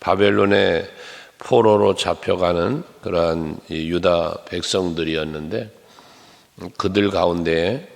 바벨론의 포로로 잡혀가는 그러한 유다 백성들이었는데, 그들 가운데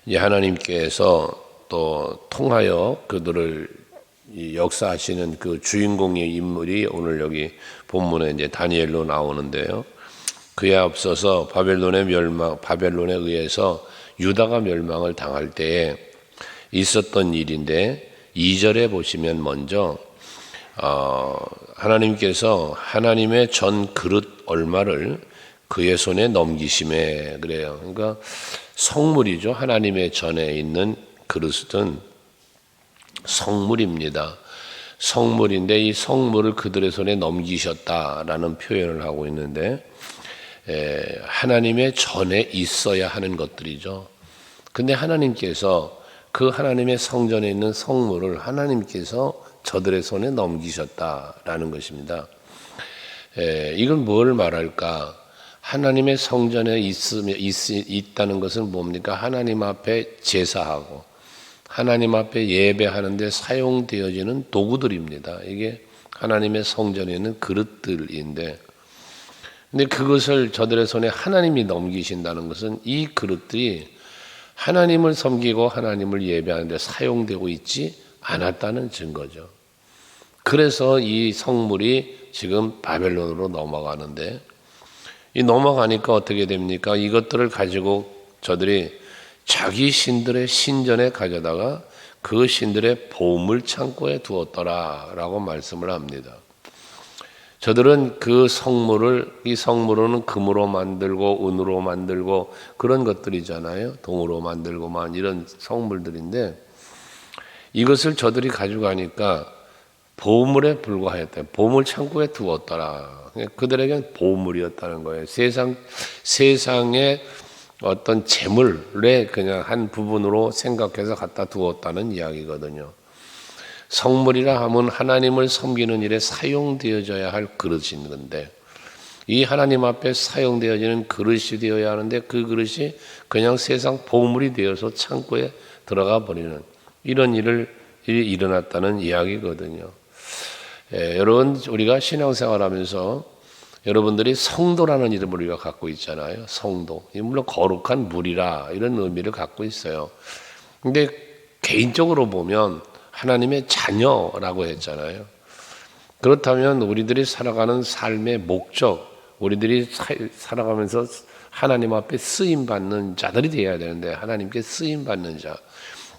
이제 하나님께서 또 통하여 그들을 역사하시는 그 주인공의 인물이 오늘 여기 본문에 이제 다니엘로 나오는데요. 그에 앞서서 바벨론에 의해서 유다가 멸망을 당할 때에 있었던 일인데, 2절에 보시면 먼저 하나님께서 하나님의 전 그릇 얼마를 그의 손에 넘기심에, 그래요. 그러니까 성물이죠. 하나님의 전에 있는 그릇은 성물입니다. 성물인데 이 성물을 그들의 손에 넘기셨다라는 표현을 하고 있는데, 하나님의 전에 있어야 하는 것들이죠. 근데 하나님께서 그 하나님의 성전에 있는 성물을 하나님께서 저들의 손에 넘기셨다라는 것입니다. 이건 뭘 말할까? 하나님의 성전에 있다는 것은 뭡니까? 하나님 앞에 제사하고 하나님 앞에 예배하는데 사용되어지는 도구들입니다. 이게 하나님의 성전에 있는 그릇들인데, 근데 그것을 저들의 손에 하나님이 넘기신다는 것은 이 그릇들이 하나님을 섬기고 하나님을 예배하는데 사용되고 있지 않았다는 증거죠. 그래서 이 성물이 지금 바벨론으로 넘어가는데, 이 넘어가니까 어떻게 됩니까? 이것들을 가지고 저들이 자기 신들의 신전에 가져다가 그 신들의 보물 창고에 두었더라라고 말씀을 합니다. 저들은 그 성물을, 이 성물로는 금으로 만들고 은으로 만들고 그런 것들이잖아요. 동으로 만들고만 이런 성물들인데, 이것을 저들이 가져가니까 보물에 불과했대. 보물 창고에 두었더라. 그들에게는 보물이었다는 거예요. 세상의 어떤 재물의 그냥 한 부분으로 생각해서 갖다 두었다는 이야기거든요. 성물이라 하면 하나님을 섬기는 일에 사용되어져야 할 그릇인 건데, 이 하나님 앞에 사용되어지는 그릇이 되어야 하는데 그 그릇이 그냥 세상 보물이 되어서 창고에 들어가 버리는 이런 일이 일어났다는 이야기거든요. 여러분, 우리가 신앙생활하면서 여러분들이 성도라는 이름을 우리가 갖고 있잖아요. 성도. 물론 거룩한 물이라 이런 의미를 갖고 있어요. 근데 개인적으로 보면 하나님의 자녀라고 했잖아요. 그렇다면 우리들이 살아가는 삶의 목적, 우리들이 살아가면서 하나님 앞에 쓰임받는 자들이 되어야 되는데, 하나님께 쓰임받는 자,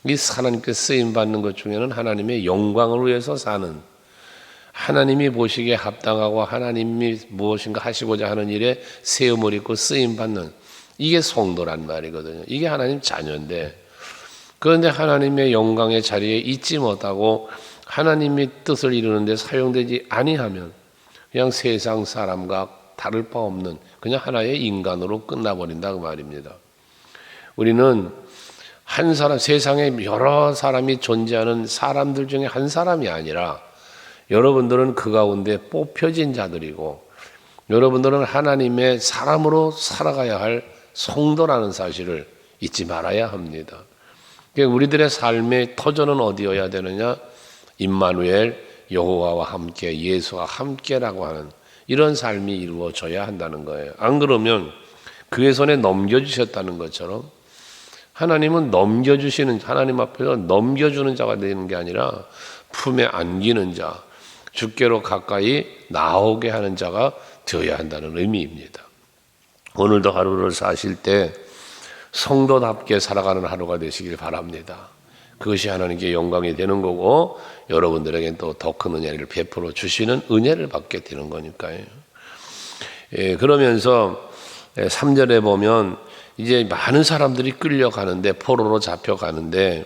이 하나님께 쓰임받는 것 중에는 하나님의 영광을 위해서 사는, 하나님이 보시기에 합당하고 하나님이 무엇인가 하시고자 하는 일에 세움을 입고 쓰임받는, 이게 성도란 말이거든요. 이게 하나님 자녀인데, 그런데 하나님의 영광의 자리에 있지 못하고 하나님의 뜻을 이루는데 사용되지 아니하면 그냥 세상 사람과 다를 바 없는 그냥 하나의 인간으로 끝나버린다 그 말입니다. 우리는 한 사람, 세상에 여러 사람이 존재하는 사람들 중에 한 사람이 아니라 여러분들은 그 가운데 뽑혀진 자들이고, 여러분들은 하나님의 사람으로 살아가야 할 성도라는 사실을 잊지 말아야 합니다. 우리들의 삶의 터전은 어디여야 되느냐? 임마누엘, 여호와와 함께, 예수와 함께라고 하는 이런 삶이 이루어져야 한다는 거예요. 안 그러면 그의 손에 넘겨주셨다는 것처럼 하나님은 넘겨주시는, 하나님 앞에서 넘겨주는 자가 되는 게 아니라 품에 안기는 자, 주께로 가까이 나오게 하는 자가 되어야 한다는 의미입니다. 오늘도 하루를 사실 때 성도답게 살아가는 하루가 되시길 바랍니다. 그것이 하나님께 영광이 되는 거고, 여러분들에게 또 더 큰 은혜를 베풀어 주시는 은혜를 받게 되는 거니까요. 그러면서 3절에 보면 이제 많은 사람들이 끌려가는데, 포로로 잡혀가는데,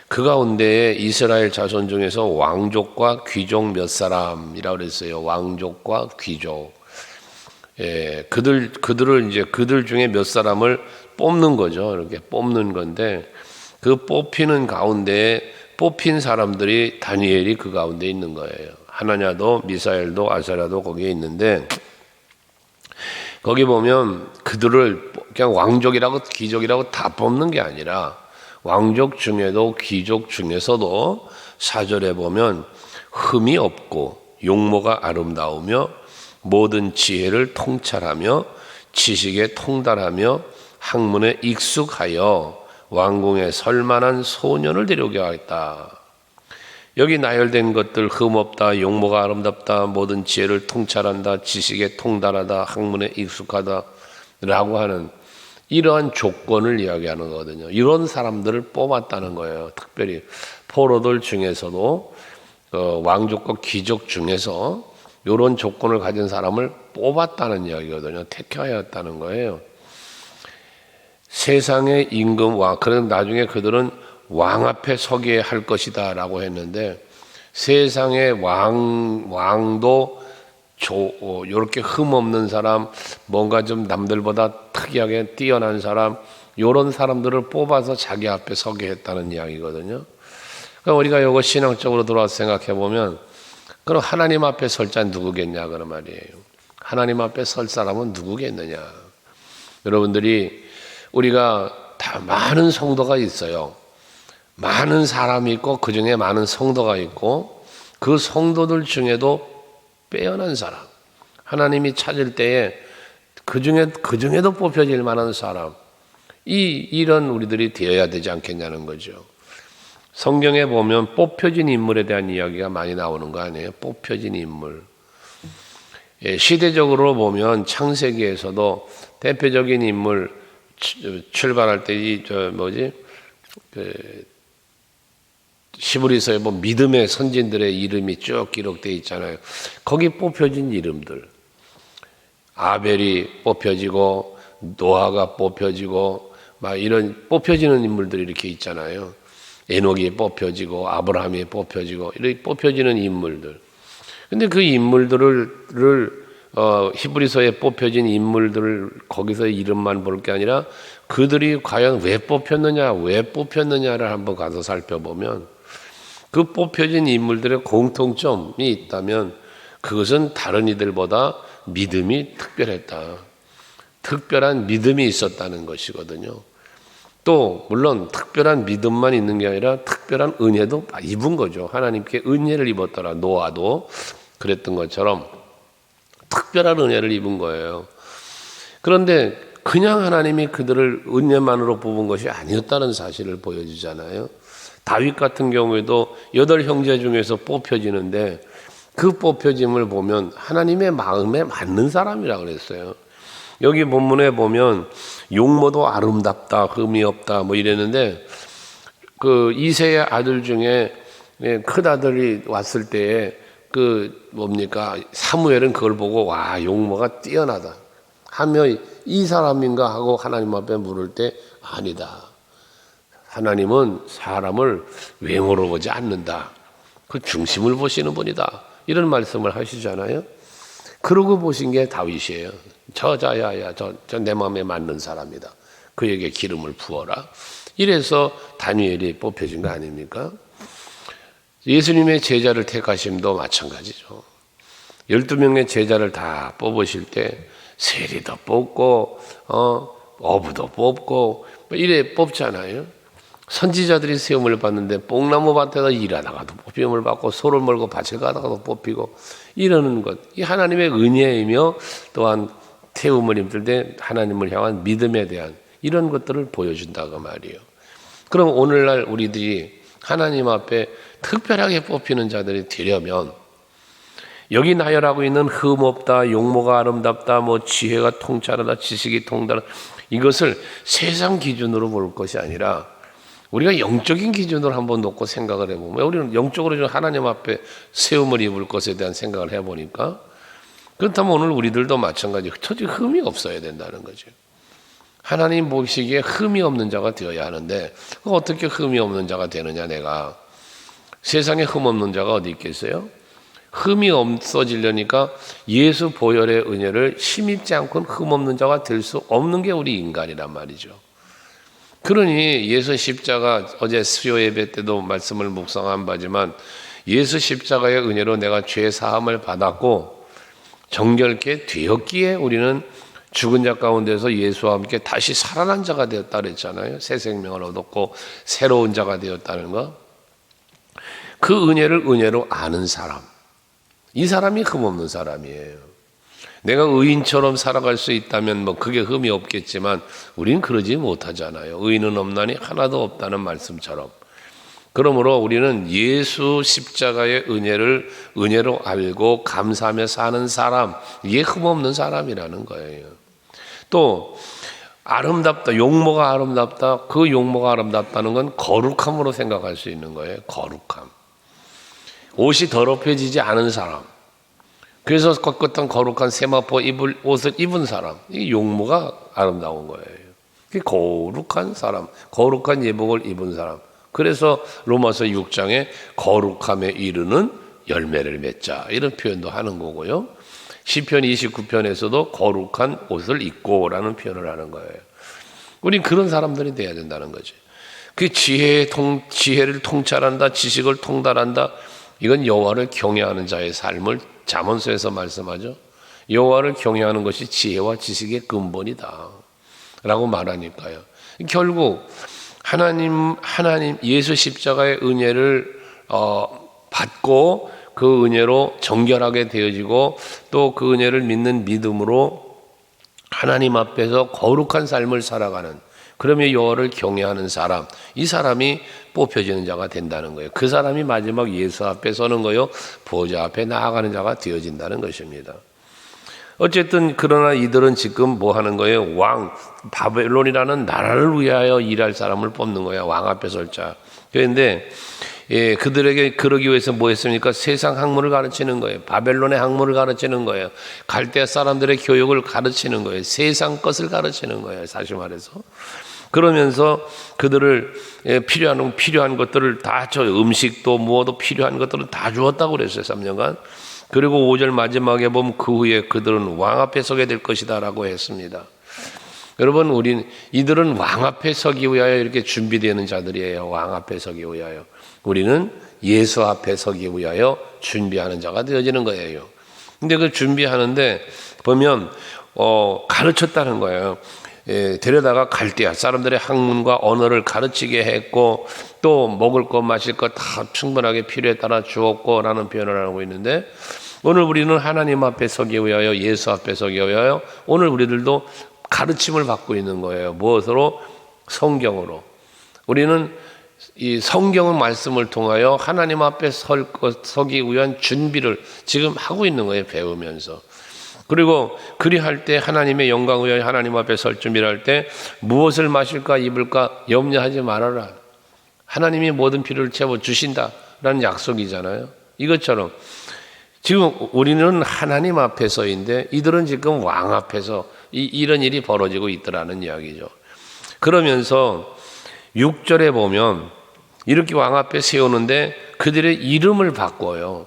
그 가운데 이스라엘 자손 중에서 왕족과 귀족 몇 사람이라고 그랬어요. 왕족과 귀족. 그들 중에 몇 사람을 뽑는 거죠. 이렇게 뽑는 건데, 그 뽑히는 가운데 뽑힌 사람들이 다니엘이 그 가운데 있는 거예요. 하나냐도 미사엘도 아사랴도 거기에 있는데, 거기 보면 그들을 그냥 왕족이라고 귀족이라고 다 뽑는 게 아니라 왕족 중에도 귀족 중에서도 4절에 보면 흠이 없고 용모가 아름다우며 모든 지혜를 통찰하며 지식에 통달하며 학문에 익숙하여 왕궁에 설만한 소년을 데려오게 하겠다. 여기 나열된 것들, 흠없다, 용모가 아름답다, 모든 지혜를 통찰한다, 지식에 통달하다, 학문에 익숙하다 라고 하는 이러한 조건을 이야기하는 거거든요. 이런 사람들을 뽑았다는 거예요. 특별히 포로들 중에서도 왕족과 귀족 중에서 이런 조건을 가진 사람을 뽑았다는 이야기거든요. 택하였다는 거예요. 세상의 임금 왕, 그런 나중에 그들은 왕 앞에 서게 할 것이다 라고 했는데, 세상의 왕도 이렇게 흠없는 사람, 뭔가 좀 남들보다 특이하게 뛰어난 사람, 이런 사람들을 뽑아서 자기 앞에 서게 했다는 이야기거든요. 그러니까 우리가 이거 신앙적으로 들어와서 생각해 보면, 그럼 하나님 앞에 설 자 누구겠냐 그런 말이에요. 하나님 앞에 설 사람은 누구겠느냐. 여러분들이, 우리가 다 많은 성도가 있어요. 많은 사람이 있고 그 중에 많은 성도가 있고, 그 성도들 중에도 빼어난 사람, 하나님이 찾을 때에 그 중에도 뽑혀질 만한 사람, 이런 우리들이 되어야 되지 않겠냐는 거죠. 성경에 보면 뽑혀진 인물에 대한 이야기가 많이 나오는 거 아니에요? 뽑혀진 인물. 시대적으로 보면 창세기에서도 대표적인 인물, 출발할 때 히브리서에 보면 믿음의 선진들의 이름이 쭉 기록되어 있잖아요. 거기 뽑혀진 이름들, 아벨이 뽑혀지고 노아가 뽑혀지고 막 이런 뽑혀지는 인물들이 이렇게 있잖아요. 에녹이 뽑혀지고 아브라함이 뽑혀지고 이렇게 뽑혀지는 인물들. 근데 그 인물들을 히브리서에 뽑혀진 인물들을 거기서 이름만 볼 게 아니라 그들이 과연 왜 뽑혔느냐를 한번 가서 살펴보면, 그 뽑혀진 인물들의 공통점이 있다면 그것은 다른 이들보다 믿음이 특별했다. 특별한 믿음이 있었다는 것이거든요. 또 물론 특별한 믿음만 있는 게 아니라 특별한 은혜도 입은 거죠. 하나님께 은혜를 입었더라. 노아도 그랬던 것처럼 특별한 은혜를 입은 거예요. 그런데 그냥 하나님이 그들을 은혜만으로 뽑은 것이 아니었다는 사실을 보여주잖아요. 다윗 같은 경우에도 8 형제 중에서 뽑혀지는데, 그 뽑혀짐을 보면 하나님의 마음에 맞는 사람이라고 그랬어요. 여기 본문에 보면 용모도 아름답다, 흠이 없다 뭐 이랬는데, 그 이새의 아들 중에 큰아들이 왔을 때에 사무엘은 그걸 보고 와, 용모가 뛰어나다 하며 이 사람인가 하고 하나님 앞에 물을 때 아니다. 하나님은 사람을 외모로 보지 않는다. 그 중심을 보시는 분이다. 이런 말씀을 하시잖아요. 그러고 보신 게 다윗이에요. 저 내 마음에 맞는 사람이다. 그에게 기름을 부어라. 이래서 다니엘이 뽑혀진 거 아닙니까? 예수님의 제자를 택하심도 마찬가지죠. 12명의 제자를 다 뽑으실 때 세리도 뽑고 어부도 뽑고 이래 뽑잖아요. 선지자들이 시험을 받는데 뽕나무 밭에서 일하다가도 시험을 받고 소를 몰고 밭에 가다가도 뽑히고 이러는 것, 이 하나님의 은혜이며 또한 태움을 힘들 때 하나님을 향한 믿음에 대한 이런 것들을 보여준다고 말이에요. 그럼 오늘날 우리들이 하나님 앞에 특별하게 뽑히는 자들이 되려면, 여기 나열하고 있는 흠없다, 용모가 아름답다, 뭐 지혜가 통찰하다, 지식이 통달하다, 이것을 세상 기준으로 볼 것이 아니라 우리가 영적인 기준으로 한번 놓고 생각을 해보면, 우리는 영적으로 좀 하나님 앞에 세움을 입을 것에 대한 생각을 해보니까, 그렇다면 오늘 우리들도 마찬가지 흠이 없어야 된다는 거죠. 하나님 보시기에 흠이 없는 자가 되어야 하는데, 어떻게 흠이 없는 자가 되느냐? 내가 세상에 흠 없는 자가 어디 있겠어요? 흠이 없어지려니까 예수 보혈의 은혜를 힘입지 않고는 흠 없는 자가 될 수 없는 게 우리 인간이란 말이죠. 그러니 예수 십자가, 어제 수요 예배 때도 말씀을 묵상한 바지만, 예수 십자가의 은혜로 내가 죄 사함을 받았고 정결케 되었기에 우리는 죽은 자 가운데서 예수와 함께 다시 살아난 자가 되었다 그랬잖아요. 새 생명을 얻었고 새로운 자가 되었다는 거. 그 은혜를 은혜로 아는 사람, 이 사람이 흠없는 사람이에요. 내가 의인처럼 살아갈 수 있다면 뭐 그게 흠이 없겠지만 우리는 그러지 못하잖아요. 의인은 없나니 하나도 없다는 말씀처럼. 그러므로 우리는 예수 십자가의 은혜를 은혜로 알고 감사하며 사는 사람, 이게 흠없는 사람이라는 거예요. 또 아름답다, 용모가 아름답다. 그 용모가 아름답다는 건 거룩함으로 생각할 수 있는 거예요. 거룩함. 옷이 더럽혀지지 않은 사람, 그래서 꼿꼿한 거룩한 세마포 옷을 입은 사람, 이 용모가 아름다운 거예요. 거룩한 사람, 거룩한 예복을 입은 사람. 그래서 로마서 6장에 거룩함에 이르는 열매를 맺자, 이런 표현도 하는 거고요. 시편 29편에서도 거룩한 옷을 입고라는 표현을 하는 거예요. 우린 그런 사람들이 돼야 된다는 거지. 그 지혜를 통찰한다, 지식을 통달한다. 이건 여호와를 경외하는 자의 삶을 잠언서에서 말씀하죠. 여호와를 경외하는 것이 지혜와 지식의 근본이다 라고 말하니까요. 결국 하나님 예수 십자가의 은혜를 받고 그 은혜로 정결하게 되어지고 또 그 은혜를 믿는 믿음으로 하나님 앞에서 거룩한 삶을 살아가는, 그러면 여호와를 경외하는 사람, 이 사람이 뽑혀지는 자가 된다는 거예요. 그 사람이 마지막 예수 앞에 서는 거요, 보좌 앞에 나아가는 자가 되어진다는 것입니다. 어쨌든 그러나 이들은 지금 뭐 하는 거예요? 왕, 바벨론이라는 나라를 위하여 일할 사람을 뽑는 거야. 왕 앞에 설 자. 그런데 그들에게 그러기 위해서 뭐 했습니까? 세상 학문을 가르치는 거예요. 바벨론의 학문을 가르치는 거예요. 갈대아 사람들의 교육을 가르치는 거예요. 세상 것을 가르치는 거예요. 사실 말해서. 그러면서 그들을 필요한 것들을 다, 저 음식도 무엇도 필요한 것들을 다 주었다고 그랬어요. 3년간. 그리고 5절 마지막에 보면 그 후에 그들은 왕 앞에 서게 될 것이다 라고 했습니다. 여러분, 이들은 왕 앞에 서기 위하여 이렇게 준비되는 자들이에요. 왕 앞에 서기 위하여. 우리는 예수 앞에 서기 위하여 준비하는 자가 되어지는 거예요. 근데 그 준비하는데 보면 가르쳤다는 거예요. 데려다가 갈대아 사람들의 학문과 언어를 가르치게 했고, 또 먹을 것 마실 것 다 충분하게 필요에 따라 주었고 라는 표현을 하고 있는데, 오늘 우리는 하나님 앞에 서기 위하여, 예수 앞에 서기 위하여 오늘 우리들도 가르침을 받고 있는 거예요. 무엇으로? 성경으로. 우리는 이 성경의 말씀을 통하여 하나님 앞에 서기 위한 준비를 지금 하고 있는 거예요. 배우면서. 그리고 그리할 때 하나님의 영광을 위하여 하나님 앞에 설 준비를 할 때 무엇을 마실까 입을까 염려하지 말아라. 하나님이 모든 필요를 채워주신다라는 약속이잖아요. 이것처럼 지금 우리는 하나님 앞에서인데 이들은 지금 왕 앞에서 이런 일이 벌어지고 있더라는 이야기죠. 그러면서 6절에 보면 이렇게 왕 앞에 세우는데 그들의 이름을 바꿔요.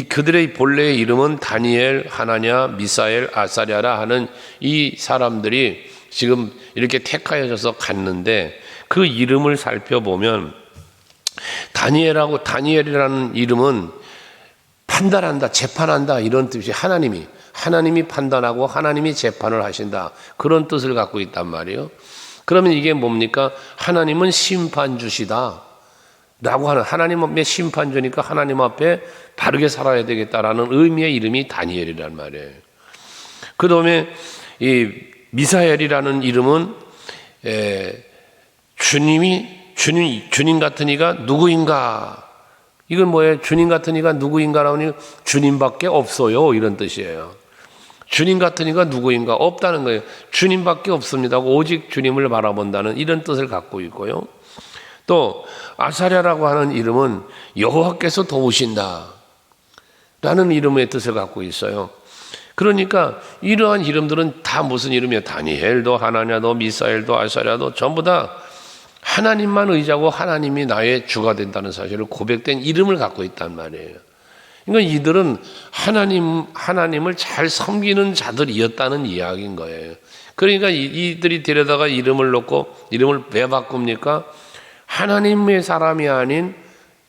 그들의 본래의 이름은 다니엘, 하나냐, 미사엘, 아사랴라 하는 이 사람들이 지금 이렇게 택하여져서 갔는데, 그 이름을 살펴보면 다니엘이라는 이름은 판단한다, 재판한다 이런 뜻이, 하나님이 판단하고 하나님이 재판을 하신다, 그런 뜻을 갖고 있단 말이에요. 그러면 이게 뭡니까? 하나님은 심판주시다 라고 하는, 하나님 앞에 심판주니까 하나님 앞에 바르게 살아야 되겠다라는 의미의 이름이 다니엘이란 말이에요. 그 다음에 이 미사엘이라는 이름은 주님 같은 이가 누구인가? 이건 뭐예요? 주님 같은 이가 누구인가라고 하니 주님밖에 없어요, 이런 뜻이에요. 주님 같은 이가 누구인가? 없다는 거예요. 주님밖에 없습니다. 오직 주님을 바라본다는 이런 뜻을 갖고 있고요. 또 아사랴라고 하는 이름은 여호와께서 도우신다 라는 이름의 뜻을 갖고 있어요. 그러니까 이러한 이름들은 다 무슨 이름이에요? 다니엘도, 하나냐도, 미사엘도, 아사랴도 전부 다 하나님만 의지하고 하나님이 나의 주가 된다는 사실을 고백된 이름을 갖고 있단 말이에요. 그러니까 이들은 하나님을 잘 섬기는 자들이었다는 이야기인 거예요. 그러니까 이들이 데려다가 이름을 놓고, 이름을 왜 바꿉니까? 하나님의 사람이 아닌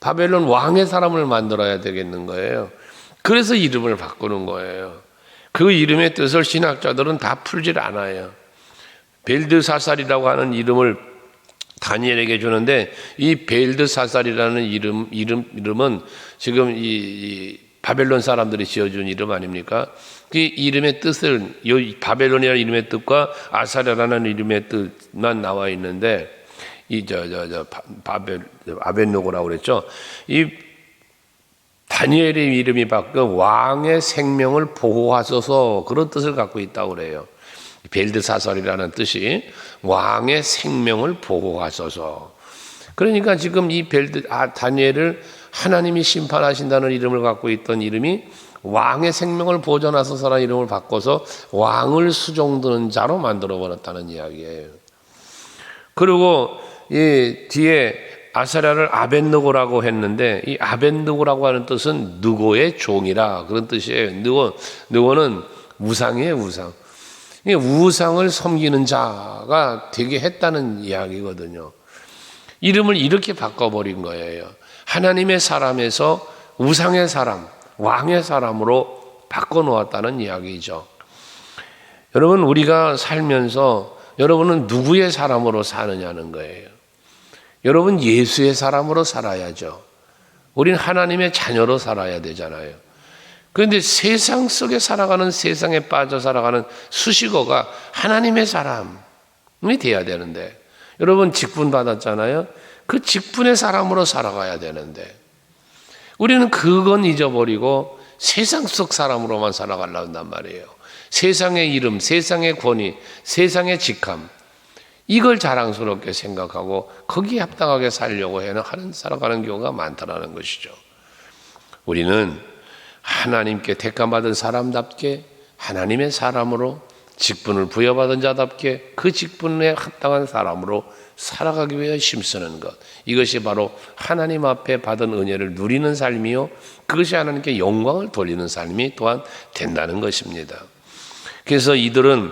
바벨론 왕의 사람을 만들어야 되겠는 거예요. 그래서 이름을 바꾸는 거예요. 그 이름의 뜻을 신학자들은 다 풀질 않아요. 벨드사살이라고 하는 이름을 다니엘에게 주는데, 이 벨드사살이라는 이름은 지금 이 바벨론 사람들이 지어준 이름 아닙니까? 그 이름의 뜻을, 이 바벨론이라는 이름의 뜻과 아사랴라는 이름의 뜻만 나와 있는데, 아벳노고라고 그랬죠. 이 다니엘의 이름이 바뀌어 왕의 생명을 보호하소서, 그런 뜻을 갖고 있다고 그래요. 벨드사살이라는 뜻이 왕의 생명을 보호하소서. 그러니까 지금 이 다니엘을 하나님이 심판하신다는 이름을 갖고 있던 이름이 왕의 생명을 보존하소서라는 이름을 바꿔서 왕을 수종드는 자로 만들어 버렸다는 이야기예요. 그리고 이 뒤에 아사랴를 아벳느고라고 했는데, 이 아벳느고라고 하는 뜻은 느고의 종이라, 그런 뜻이에요. 느고는 우상이에요, 우상. 우상을 섬기는 자가 되게 했다는 이야기거든요. 이름을 이렇게 바꿔버린 거예요. 하나님의 사람에서 우상의 사람, 왕의 사람으로 바꿔놓았다는 이야기죠. 여러분, 우리가 살면서 여러분은 누구의 사람으로 사느냐는 거예요. 여러분, 예수의 사람으로 살아야죠. 우리는 하나님의 자녀로 살아야 되잖아요. 그런데 세상 속에 살아가는, 세상에 빠져 살아가는 수식어가 하나님의 사람이 돼야 되는데, 여러분 직분 받았잖아요. 그 직분의 사람으로 살아가야 되는데 우리는 그건 잊어버리고 세상 속 사람으로만 살아가려고 한단 말이에요. 세상의 이름, 세상의 권위, 세상의 직함, 이걸 자랑스럽게 생각하고 거기에 합당하게 살려고 살아가는 경우가 많다는 것이죠. 우리는 하나님께 택함받은 사람답게 하나님의 사람으로 직분을 부여받은 자답게 그 직분에 합당한 사람으로 살아가기 위해 힘쓰는 것, 이것이 바로 하나님 앞에 받은 은혜를 누리는 삶이요, 그것이 하나님께 영광을 돌리는 삶이 또한 된다는 것입니다. 그래서 이들은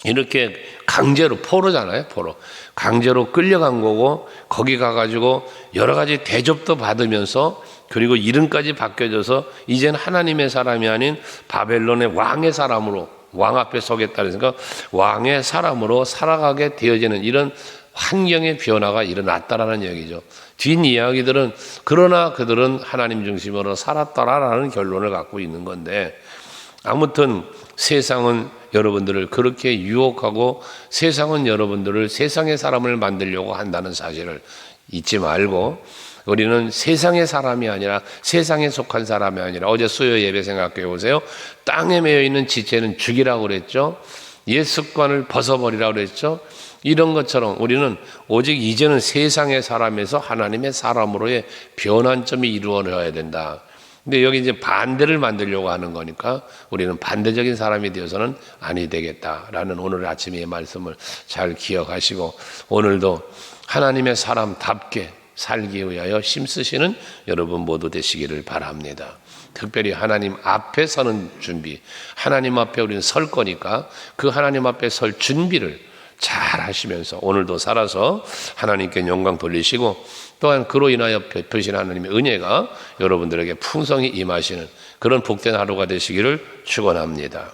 이렇게 강제로, 포로잖아요, 포로. 강제로 끌려간 거고, 거기 가가지고 여러 가지 대접도 받으면서, 그리고 이름까지 바뀌어져서 이제는 하나님의 사람이 아닌 바벨론의 왕의 사람으로, 왕 앞에 서겠다 그러니까 왕의 사람으로 살아가게 되어지는 이런 환경의 변화가 일어났다라는 얘기죠. 뒷이야기들은 그러나 그들은 하나님 중심으로 살았더라라는 결론을 갖고 있는 건데, 아무튼 세상은 여러분들을 그렇게 유혹하고 세상은 여러분들을 세상의 사람을 만들려고 한다는 사실을 잊지 말고, 우리는 세상의 사람이 아니라, 세상에 속한 사람이 아니라, 어제 수요 예배 생각해 보세요. 땅에 매여 있는 지체는 죽이라고 그랬죠. 옛 습관을 벗어버리라고 그랬죠. 이런 것처럼 우리는 오직 이제는 세상의 사람에서 하나님의 사람으로의 변환점이 이루어져야 된다. 근데 여기 이제 반대를 만들려고 하는 거니까 우리는 반대적인 사람이 되어서는 아니 되겠다라는 오늘 아침의 말씀을 잘 기억하시고, 오늘도 하나님의 사람답게 살기 위하여 힘쓰시는 여러분 모두 되시기를 바랍니다. 특별히 하나님 앞에 서는 준비, 하나님 앞에 우리는 설 거니까 그 하나님 앞에 설 준비를 잘 하시면서 오늘도 살아서 하나님께 영광 돌리시고, 또한 그로 인하여 베푸신 하나님의 은혜가 여러분들에게 풍성히 임하시는 그런 복된 하루가 되시기를 축원합니다.